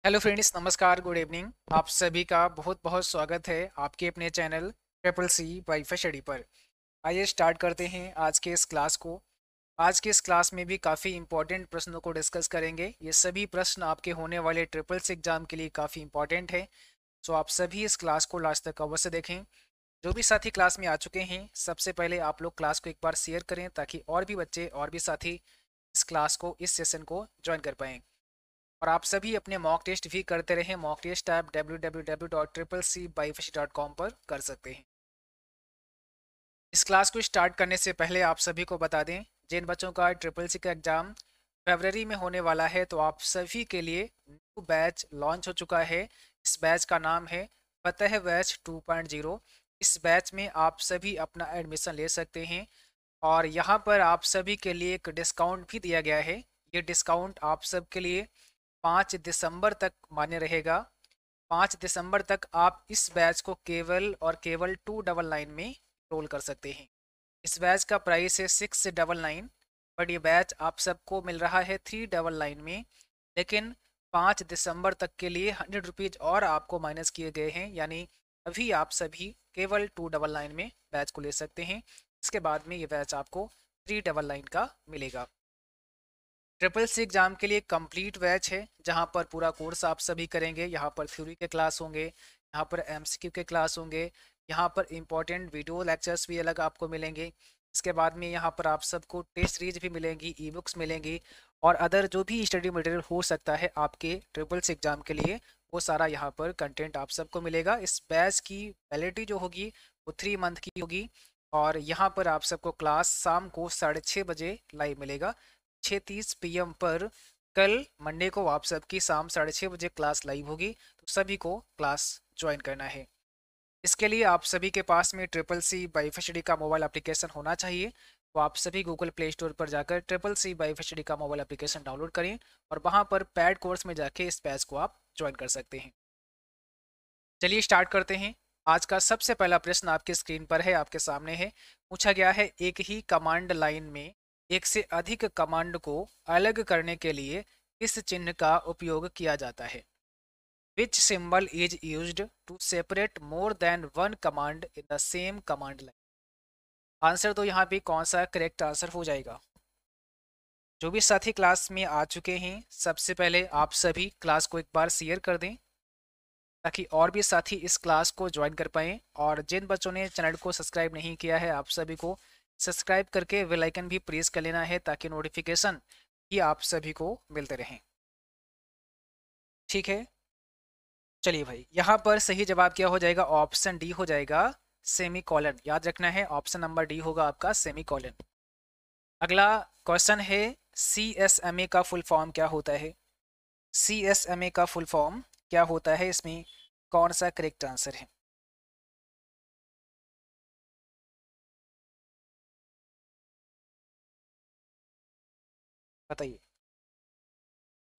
Hello friends, नमस्कार, good evening. आप सभी का बहुत बहुत स्वागत है आपके अपने channel triple C WiFi study पर। आइए स्टार्ट करते हैं आज के इस क्लास को। आज के इस क्लास में भी काफ़ी इंपॉर्टेंट प्रश्नों को डिस्कस करेंगे। ये सभी प्रश्न आपके होने वाले ट्रिपल सी एग्जाम के लिए काफ़ी इंपॉर्टेंट है। सो आप सभी इस क्लास को लास्ट तक अवश्य देखें। जो भी साथी क्लास में आ चुके हैं, सबसे पहले आप लोग क्लास को एक बार शेयर करें ताकि और भी बच्चे और भी साथी इस क्लास को, इस सेशन को ज्वाइन कर पाएँ। और आप सभी अपने मॉक टेस्ट भी करते रहें। मॉक टेस्ट आप www.triplec.byfashi.com पर कर सकते हैं। इस क्लास को स्टार्ट करने से पहले आप सभी को बता दें, जिन बच्चों का ट्रिपल सी का एग्ज़ाम फरवरी में होने वाला है, तो आप सभी के लिए न्यू बैच लॉन्च हो चुका है। इस बैच का नाम है फतेह बैच 2.0। इस बैच में आप सभी अपना एडमिशन ले सकते हैं और यहाँ पर आप सभी के लिए एक डिस्काउंट भी दिया गया है। ये डिस्काउंट आप सब के लिए 5 दिसंबर तक मान्य रहेगा। 5 दिसंबर तक आप इस बैच को केवल और केवल 299 में रोल कर सकते हैं। इस बैच का प्राइस है 699, बट ये बैच आप सबको मिल रहा है 399 में। लेकिन 5 दिसंबर तक के लिए 100 रुपीज़ और आपको माइनस किए गए हैं, यानी अभी आप सभी केवल 299 में बैच को ले सकते हैं। इसके बाद में ये बैच आपको 399 का मिलेगा। ट्रिपल सी एग्जाम के लिए कंप्लीट बैच है, जहां पर पूरा कोर्स आप सभी करेंगे। यहाँ पर थ्योरी के क्लास होंगे, यहाँ पर एमसीक्यू के क्लास होंगे, यहाँ पर इंपॉर्टेंट वीडियो लेक्चर्स भी अलग आपको मिलेंगे। इसके बाद में यहाँ पर आप सबको टेस्ट सीरीज भी मिलेंगी, ई बुक्स मिलेंगी और अदर जो भी स्टडी मटेरियल हो सकता है आपके ट्रिपल सी एग्जाम के लिए, वो सारा यहाँ पर कंटेंट आप सबको मिलेगा। इस बैच की वैलिडिटी जो होगी वो 3 मंथ की होगी और यहाँ पर आप सबको क्लास शाम को 6:30 बजे लाइव मिलेगा। 6:30 PM पर कल मंडे को आप सबकी शाम 6:30 बजे क्लास लाइव होगी, तो सभी को क्लास ज्वाइन करना है। इसके लिए आप सभी के पास में ट्रिपल सी वाईफाई स्टडी का मोबाइल एप्लीकेशन होना चाहिए। तो आप सभी गूगल प्ले स्टोर पर जाकर ट्रिपल सी वाईफाई स्टडी का मोबाइल एप्लीकेशन डाउनलोड करें और वहाँ पर पैड कोर्स में जाके इस बैच को आप ज्वाइन कर सकते हैं। चलिए स्टार्ट करते हैं। आज का सबसे पहला प्रश्न आपके स्क्रीन पर है, आपके सामने है। पूछा गया है, एक ही कमांड लाइन में एक से अधिक कमांड को अलग करने के लिए इस चिन्ह का उपयोग किया जाता है। Which symbol is used to separate more than one command in the same command line. Answer तो यहाँ पे कौन सा करेक्ट आंसर हो जाएगा? जो भी साथी क्लास में आ चुके हैं, सबसे पहले आप सभी क्लास को एक बार शेयर कर दें ताकि और भी साथी इस क्लास को ज्वाइन कर पाएँ। और जिन बच्चों ने चैनल को सब्सक्राइब नहीं किया है, आप सभी को सब्सक्राइब करके बेल आइकन भी प्रेस कर लेना है ताकि नोटिफिकेशन ही आप सभी को मिलते रहें। ठीक है, चलिए भाई, यहाँ पर सही जवाब क्या हो जाएगा? ऑप्शन डी हो जाएगा, सेमी कॉलन। याद रखना है, ऑप्शन नंबर डी होगा आपका सेमी कॉलन। अगला क्वेश्चन है, सी एस एम ए का फुल फॉर्म क्या होता है? सी एस एम ए का फुल फॉर्म क्या होता है? इसमें कौन सा करेक्ट आंसर है? बताइए।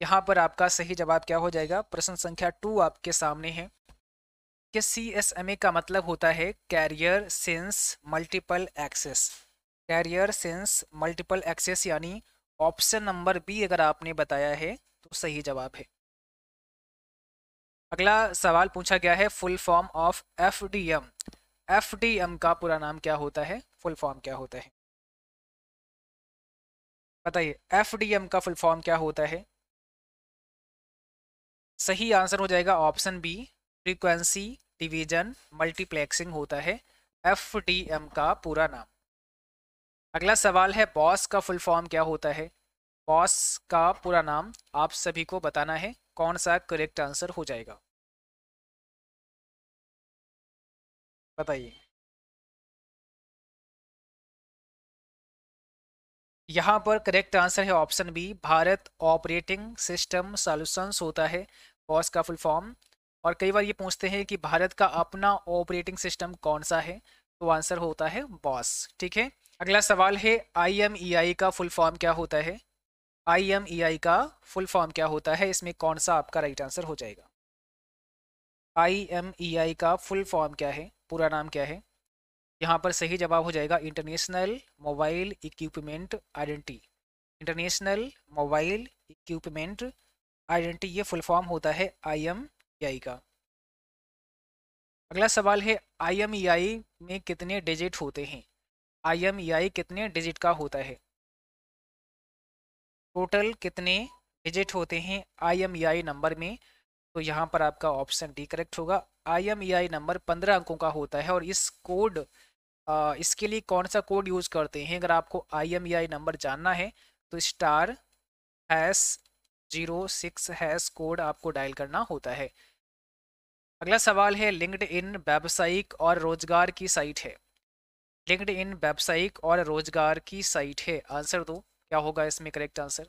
यहाँ पर आपका सही जवाब क्या हो जाएगा? प्रश्न संख्या 2 आपके सामने है कि CSMA का मतलब होता है carrier sense multiple access. Carrier sense multiple access, यानी ऑप्शन नंबर बी अगर आपने बताया है तो सही जवाब है। अगला सवाल पूछा गया है, full form of FDM। FDM का पूरा नाम क्या होता है? फुल फॉर्म क्या होता है? बताइए, FDM का फुल फॉर्म क्या होता है? सही आंसर हो जाएगा option B, frequency division multiplexing होता है FDM का पूरा नाम। अगला सवाल है, बॉस का फुल फॉर्म क्या होता है? बॉस का पूरा नाम आप सभी को बताना है, कौन सा करेक्ट आंसर हो जाएगा? बताइए। यहाँ पर करेक्ट आंसर है option B, Bharat operating system solutions होता है बॉस का फुल फॉर्म। और कई बार ये पूछते हैं कि भारत का अपना ऑपरेटिंग सिस्टम कौन सा है, तो आंसर होता है बॉस। ठीक है, अगला सवाल है, IMEI का फुल फॉर्म क्या होता है? IMEI का फुल फॉर्म क्या होता है? इसमें कौन सा आपका राइट आंसर हो जाएगा? IMEI का फुल फॉर्म क्या है, पूरा नाम क्या है? यहाँ पर सही जवाब हो जाएगा international mobile equipment identity. International mobile equipment identity ये फुल फॉर्म होता है IMEI का। अगला सवाल है IMEI में कितने डिजिट होते हैं? IMEI कितने डिजिट का होता है? टोटल कितने डिजिट होते हैं IMEI नंबर में? तो यहाँ पर आपका ऑप्शन डी करेक्ट होगा। IMEI नंबर 15 अंकों का होता है और इस कोड इसके लिए कौन सा कोड यूज करते हैं? अगर आपको IMEI नंबर जानना है तो *#06# कोड आपको डायल करना होता है। अगला सवाल है लिंक्डइन व्यावसायिक और रोजगार की साइट है। लिंक्डइन व्यावसायिक और रोजगार की साइट है, आंसर दो क्या होगा इसमें करेक्ट आंसर?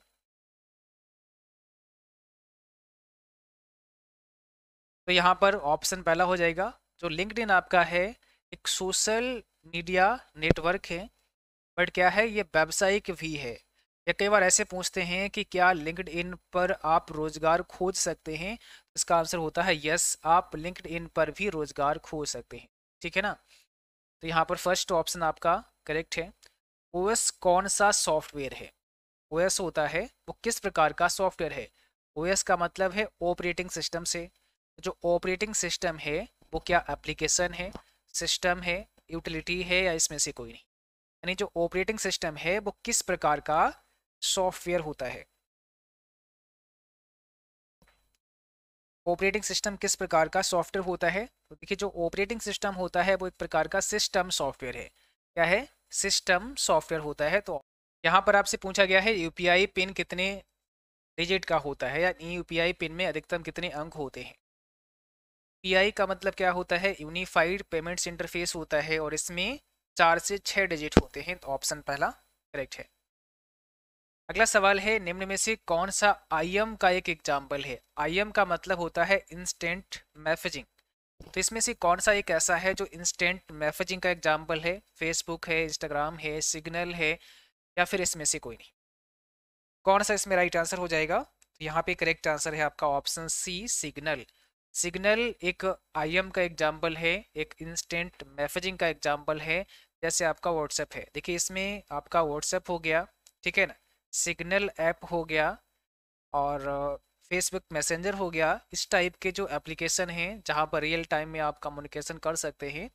तो यहाँ पर ऑप्शन पहला हो जाएगा, जो लिंक्डइन आपका है एक सोशल मीडिया नेटवर्क है, बट क्या है ये व्यावसायिक भी है। या कई बार ऐसे पूछते हैं कि क्या लिंक्डइन पर आप रोजगार खोज सकते हैं? इसका आंसर होता है यस, आप लिंक्डइन पर भी रोजगार खोज सकते हैं। ठीक है ना? तो यहाँ पर फर्स्ट ऑप्शन आपका करेक्ट है। ओएस कौन सा सॉफ्टवेयर है? ओएस होता है वो किस प्रकार का सॉफ्टवेयर है? ओएस का मतलब है ऑपरेटिंग सिस्टम से। जो ऑपरेटिंग सिस्टम है वो क्या एप्लीकेशन है, सिस्टम है, यूटिलिटी है, या इसमें से कोई नहीं? यानी जो ऑपरेटिंग सिस्टम है वो किस प्रकार का सॉफ्टवेयर होता है? ऑपरेटिंग सिस्टम किस प्रकार का सॉफ्टवेयर होता है? तो देखिए जो ऑपरेटिंग सिस्टम होता है वो एक प्रकार का सिस्टम सॉफ्टवेयर है। क्या है? सिस्टम सॉफ्टवेयर होता है। तो यहाँ पर आपसे पूछा गया है यूपीआई पिन कितने डिजिट का होता है, या यूपीआई पिन में अधिकतम कितने अंक होते हैं? यूपीआई का मतलब क्या होता है? यूनिफाइड पेमेंट्स इंटरफेस होता है और इसमें 4 से 6 डिजिट होते हैं। तो ऑप्शन पहला करेक्ट है। अगला सवाल है निम्न में से कौन सा आईएम का एक एग्जाम्पल है? आईएम का मतलब होता है इंस्टेंट मैसेजिंग। तो इसमें से कौन सा एक ऐसा है जो इंस्टेंट मैसेजिंग का एग्जाम्पल है? फेसबुक है, इंस्टाग्राम है, सिग्नल है, या फिर इसमें से कोई नहीं? कौन सा इसमें राइट आंसर हो जाएगा? तो यहाँ पे करेक्ट आंसर है आपका ऑप्शन सी, सिग्नल। सिग्नल एक आईएम का एग्जाम्पल है, एक इंस्टेंट मैसेजिंग का एग्जाम्पल है। जैसे आपका व्हाट्सएप है, देखिए इसमें आपका व्हाट्सएप हो गया, ठीक है ना, सिग्नल ऐप हो गया, और फेसबुक मैसेंजर हो गया। इस टाइप के जो एप्लीकेशन हैं जहाँ पर रियल टाइम में आप कम्युनिकेशन कर सकते हैं,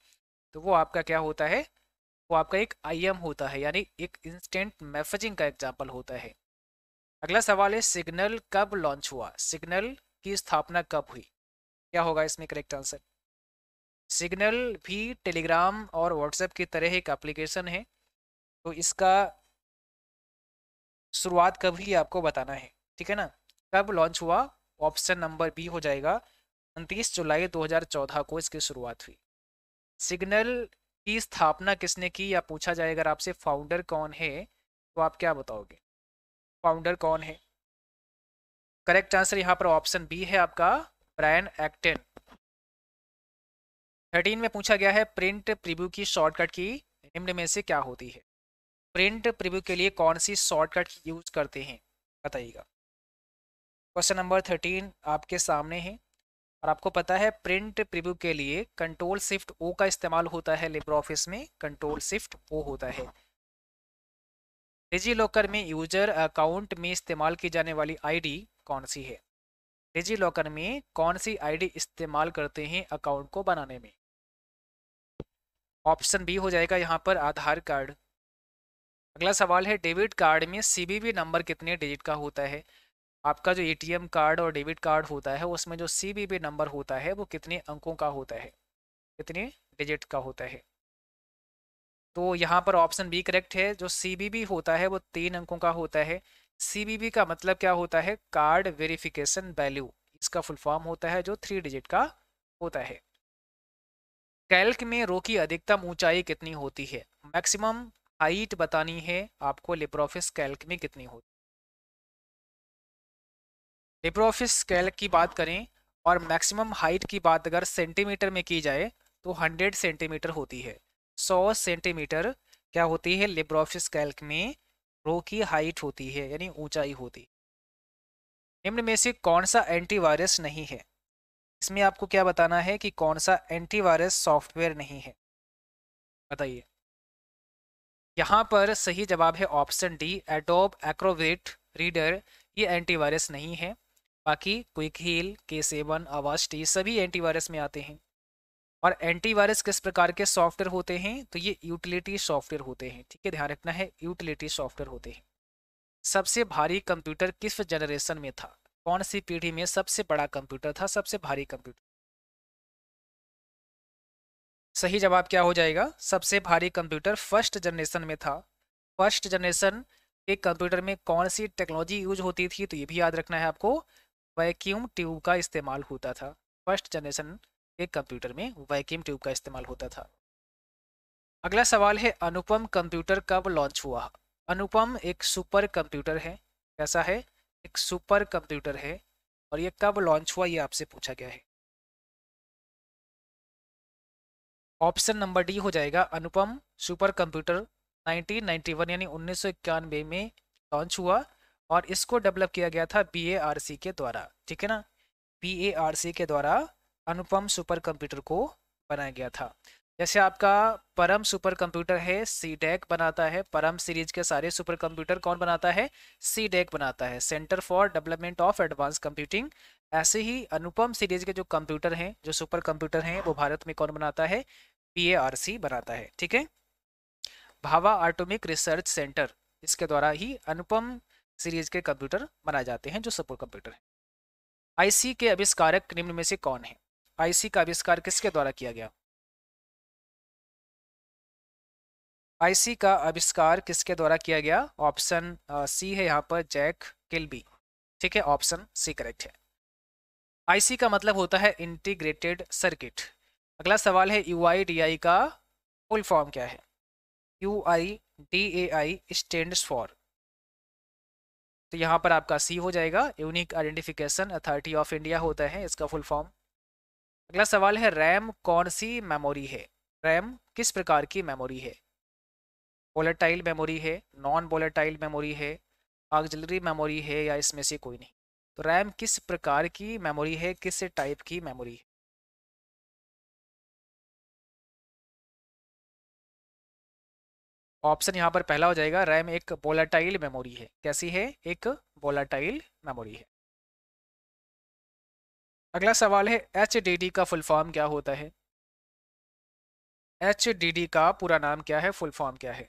तो वो आपका क्या होता है? वो आपका एक आईएम होता है, यानी एक इंस्टेंट मैसेजिंग का एग्जाम्पल होता है। अगला सवाल है सिग्नल कब लॉन्च हुआ? सिग्नल की स्थापना कब हुई? क्या होगा इसमें करेक्ट आंसर? सिग्नल भी टेलीग्राम और व्हाट्सएप की तरह एक एप्लीकेशन है, तो इसका शुरुआत कब हुई आपको बताना है। ठीक है ना? कब लॉन्च हुआ? ऑप्शन नंबर बी हो जाएगा, 29 जुलाई 2014 को इसकी शुरुआत हुई। सिग्नल की स्थापना किसने की, या पूछा जाए अगर आपसे फाउंडर कौन है, तो आप क्या बताओगे? फाउंडर कौन है? करेक्ट आंसर यहाँ पर ऑप्शन बी है आपका, ब्रायन एक्टन। 13 में पूछा गया है प्रिंट प्रीव्यू की शॉर्टकट की निम्न में से क्या होती है? प्रिंट प्रीव्यू के लिए कौन सी शॉर्टकट यूज करते हैं, बताइएगा। क्वेश्चन नंबर 13 आपके सामने है, और आपको पता है प्रिंट प्रीव्यू के लिए कंट्रोल शिफ्ट ओ का इस्तेमाल होता है। लिब्रे ऑफिस में कंट्रोल शिफ्ट ओ होता है। डिजी लॉकर में यूजर अकाउंट में इस्तेमाल की जाने वाली आईडी कौन सी है? डिजी लॉकर में कौन सी आईडी इस्तेमाल करते हैं अकाउंट को बनाने में? ऑप्शन बी हो जाएगा यहाँ पर आधार कार्ड। अगला सवाल है डेबिट कार्ड में सीवीवी नंबर कितने डिजिट का होता है? आपका जो एटीएम कार्ड और डेबिट कार्ड होता है उसमें जो सीवीवी नंबर होता है वो कितने अंकों का होता है, कितने डिजिट का होता है? तो यहाँ पर ऑप्शन बी करेक्ट है। जो सीवीवी होता है वो 3 अंकों का होता है। सीवीवी का मतलब क्या होता है? कार्ड वेरिफिकेशन वैल्यू, इसका फुल फॉर्म होता है, जो 3 डिजिट का होता है। कैल्क में रो की अधिकतम ऊंचाई कितनी होती है? मैक्सिमम हाइट बतानी है आपको लिब्रे ऑफिस कैल्क में कितनी होती है। लिब्रे ऑफिस कैल्क की बात करें और मैक्सिमम हाइट की बात अगर सेंटीमीटर में की जाए तो 100 सेंटीमीटर होती है। 100 सेंटीमीटर क्या होती है लिब्रे ऑफिस कैल्क में? रो की हाइट होती है, यानी ऊंचाई होती है। निम्न में से कौन सा एंटीवायरस नहीं है? इसमें आपको क्या बताना है कि कौन सा एंटीवायरस सॉफ्टवेयर नहीं है, बताइए। यहाँ पर सही जवाब है option D, adobe Acrobat reader. ये एंटीवायरस नहीं है। बाकी क्विक हील, K7, अवास्ट सभी एंटीवायरस में आते हैं। और एंटीवायरस किस प्रकार के सॉफ्टवेयर होते हैं, तो ये यूटिलिटी सॉफ्टवेयर होते हैं। ठीक है, ध्यान रखना है, यूटिलिटी सॉफ्टवेयर होते हैं। सबसे भारी कंप्यूटर किस जनरेशन में था, कौन सी पीढ़ी में सबसे बड़ा कंप्यूटर था, सबसे भारी कंप्यूटर? सही जवाब क्या हो जाएगा, सबसे भारी कंप्यूटर फर्स्ट जनरेशन में था। फर्स्ट जनरेशन के कंप्यूटर में कौन सी टेक्नोलॉजी यूज होती थी, तो ये भी याद रखना है आपको, वैक्यूम ट्यूब का इस्तेमाल होता था। फर्स्ट जनरेशन के कंप्यूटर में वैक्यूम ट्यूब का इस्तेमाल होता था। अगला सवाल है, अनुपम कंप्यूटर कब लॉन्च हुआ? अनुपम एक सुपर कंप्यूटर है। कैसा है? एक सुपर कंप्यूटर है। और ये कब लॉन्च हुआ, ये आपसे पूछा गया है। ऑप्शन नंबर डी हो जाएगा, अनुपम सुपर कंप्यूटर 1991 यानी 1991 में लॉन्च हुआ। और इसको डेवलप किया गया था BARC के द्वारा। ठीक है ना, BARC के द्वारा अनुपम सुपर कंप्यूटर को बनाया गया था। जैसे आपका परम सुपर कंप्यूटर है, CDEC बनाता है। परम सीरीज के सारे सुपर कंप्यूटर कौन बनाता है? CDEC बनाता है, centre for development of advance computing. ऐसे ही अनुपम सीरीज के जो कंप्यूटर हैं, जो सुपर कंप्यूटर हैं, वो भारत में कौन बनाता है? BARC बनाता है। ठीक है, भाभा एटॉमिक रिसर्च सेंटर, इसके द्वारा ही अनुपम सीरीज के कंप्यूटर बनाए जाते हैं, जो सुपर कंप्यूटर है। IC के आविष्कारक निम्न में से कौन है? IC का आविष्कार किसके द्वारा किया गया? IC का आविष्कार किसके द्वारा किया गया? ऑप्शन सी है यहाँ पर, जैक किल्बी। ठीक है, ऑप्शन सी करेक्ट है। IC का मतलब होता है इंटीग्रेटेड सर्किट। अगला सवाल है, UIDAI का फुल फॉर्म क्या है? UIDAI स्टैंड्स फॉर, तो यहाँ पर आपका सी हो जाएगा, unique identification authority of India होता है इसका फुल फॉर्म। अगला सवाल है, रैम कौन सी मेमोरी है? रैम किस प्रकार की मेमोरी है? वोलेटाइल मेमोरी है, नॉन वोलेटाइल मेमोरी है, ऑक्सिलरी मेमोरी है, या इसमें से कोई नहीं? तो रैम किस प्रकार की मेमोरी है, किस टाइप की मेमोरी है? ऑप्शन यहाँ पर पहला हो जाएगा, रैम एक वोलेटाइल मेमोरी है। कैसी है? एक वोलेटाइल मेमोरी है। अगला सवाल है, HDD का फुल फॉर्म क्या होता है? HDD का पूरा नाम क्या है, फुल फॉर्म क्या है?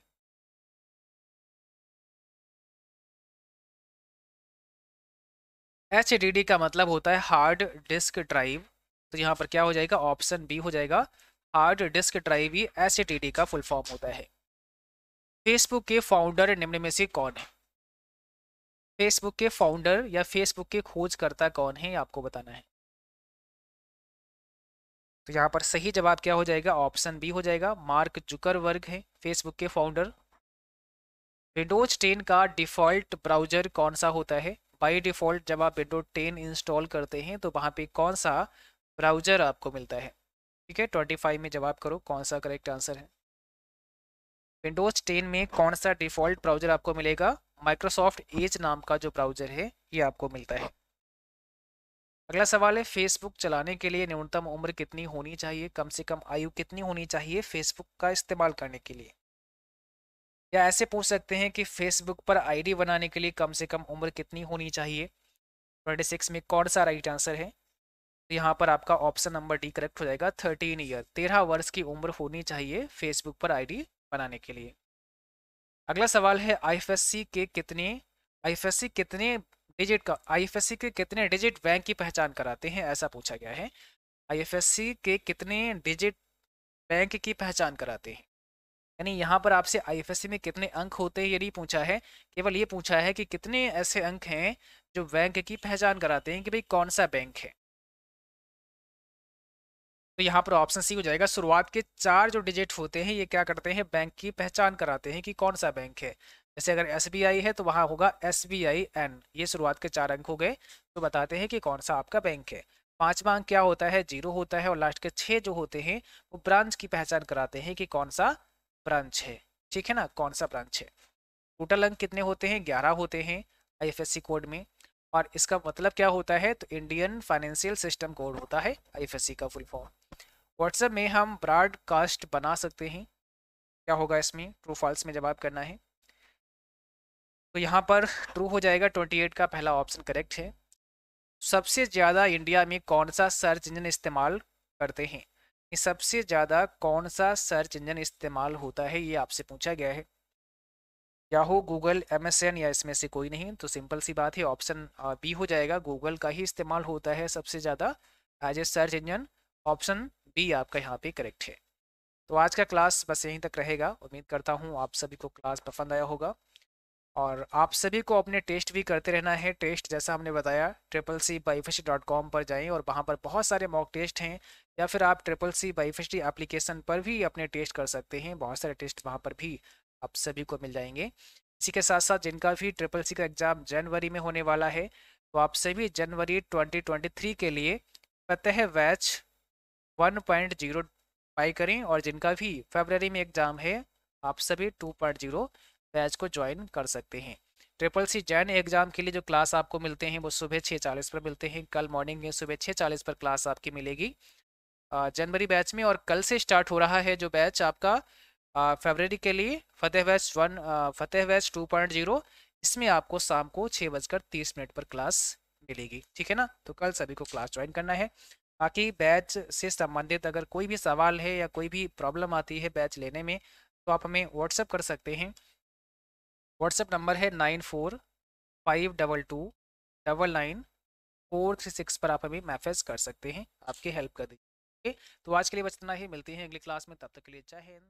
HDD का मतलब होता है हार्ड डिस्क ड्राइव। तो यहाँ पर क्या हो जाएगा, ऑप्शन बी हो जाएगा, हार्ड डिस्क ड्राइव ही HDD का फुल फॉर्म होता है। फेसबुक के फाउंडर निम्न में से कौन है? फेसबुक के फाउंडर या फेसबुक के खोजकर्ता कौन है, आपको बताना है। तो यहाँ पर सही जवाब क्या हो जाएगा, ऑप्शन बी हो जाएगा, मार्क जुकरबर्ग है फेसबुक के फाउंडर। विंडोज 10 का डिफ़ॉल्ट ब्राउजर कौन सा होता है? बाय डिफ़ॉल्ट जब आप विंडोज 10 इंस्टॉल करते हैं तो वहाँ पे कौन सा ब्राउजर आपको मिलता है? ठीक है, 25 में जवाब करो कौन सा करेक्ट आंसर है। विंडोज 10 में कौन सा डिफ़ॉल्ट ब्राउजर आपको मिलेगा? माइक्रोसॉफ्ट एज नाम का जो ब्राउजर है, ये आपको मिलता है। अगला सवाल है, फेसबुक चलाने के लिए न्यूनतम उम्र कितनी होनी चाहिए, कम से कम आयु कितनी होनी चाहिए फेसबुक का इस्तेमाल करने के लिए? या ऐसे पूछ सकते हैं कि फेसबुक पर आईडी बनाने के लिए कम से कम उम्र कितनी होनी चाहिए? 26 में कौन सा राइट आंसर है? तो यहाँ पर आपका ऑप्शन नंबर डी करेक्ट हो जाएगा, 13 ईयर, 13 वर्ष की उम्र होनी चाहिए फेसबुक पर आईडी बनाने के लिए। अगला सवाल है, आईएफएससी के कितने डिजिट बैंक की पहचान कराते हैं, ऐसा पूछा गया है। आईएफएससी के कितने डिजिट बैंक की पहचान कराते हैं? यानी यहाँ पर आपसे आईएफएससी में कितने अंक होते हैं ये नहीं पूछा है, केवल ये पूछा है कि कितने ऐसे अंक हैं जो बैंक की पहचान कराते हैं कि भाई कौन सा बैंक है। तो यहाँ पर ऑप्शन सी हो जाएगा, शुरुआत के 4 जो डिजिट होते हैं ये क्या करते हैं, बैंक की पहचान कराते हैं कि कौन सा बैंक है। जैसे अगर एसबीआई है तो वहाँ होगा SBIN, ये शुरुआत के 4 अंक हो गए, तो बताते हैं कि कौन सा आपका बैंक है। 5वां अंक क्या होता है, 0 होता है, और लास्ट के 6 जो होते हैं वो ब्रांच की पहचान कराते हैं कि कौन सा ब्रांच है। ठीक है ना, कौन सा ब्रांच है। टोटल अंक कितने होते हैं, 11 होते हैं आईएफएससी कोड में। और इसका मतलब क्या होता है, तो इंडियन फाइनेंशियल सिस्टम कोड होता है आईएफएससी का फुल फॉर्म। व्हाट्सएप में हम ब्रॉडकास्ट बना सकते हैं, क्या होगा इसमें, ट्रू फॉल्स में जवाब करना है। तो यहाँ पर ट्रू हो जाएगा, 28 का पहला ऑप्शन करेक्ट है। सबसे ज़्यादा इंडिया में कौन सा सर्च इंजन इस्तेमाल करते हैं? ये सबसे ज़्यादा कौन सा सर्च इंजन इस्तेमाल होता है, ये आपसे पूछा गया है। याहू, गूगल, एमएसएन या इसमें से कोई नहीं? तो सिंपल सी बात है, ऑप्शन बी हो जाएगा। गूगल का ही इस्तेमाल होता है सबसे ज़्यादा as a search engine. Option B आपका यहाँ पे करेक्ट है। तो आज का क्लास बस यहीं तक रहेगा। उम्मीद करता हूँ आप सभी को क्लास पसंद आया होगा, और आप सभी को अपने टेस्ट भी करते रहना है। टेस्ट जैसा हमने बताया, CCCBYFSC.com पर जाएं और वहाँ पर बहुत सारे मॉक टेस्ट हैं, या फिर आप CCCBYFSC एप्लीकेशन पर भी अपने टेस्ट कर सकते हैं। बहुत सारे टेस्ट वहाँ पर भी आप सभी को मिल जाएंगे। इसी के साथ साथ जिनका भी CCC का एग्ज़ाम जनवरी में होने वाला है, तो आप सभी जनवरी 2023 के लिए फतेह बैच 1.0 बाई करें, और जिनका भी फरवरी में एग्ज़ाम है, आप सभी 2.0 बैच को ज्वाइन कर सकते हैं। CCC जैन एग्ज़ाम के लिए जो क्लास आपको मिलते हैं वो सुबह 6:40 पर मिलते हैं। कल मॉर्निंग में सुबह 6:40 पर क्लास आपकी मिलेगी जनवरी बैच में। और कल से स्टार्ट हो रहा है जो बैच आपका फरवरी के लिए, फतेह बैच 2.0। इसमें आपको शाम को 6:30 पर क्लास मिलेगी, ठीक है ना? तो कल सभी को क्लास ज्वाइन करना है। बाकी बैच से संबंधित अगर कोई भी सवाल है या कोई भी प्रॉब्लम आती है बैच लेने में, तो आप हमें व्हाट्सअप कर सकते हैं। व्हाट्सअप नंबर है 9452299436 पर आप हमें मैसेज कर सकते हैं, आपकी हेल्प कर देंगे। तो आज के लिए बस इतना ही, मिलते हैं अगली क्लास में, तब तक के लिए जय हिंद।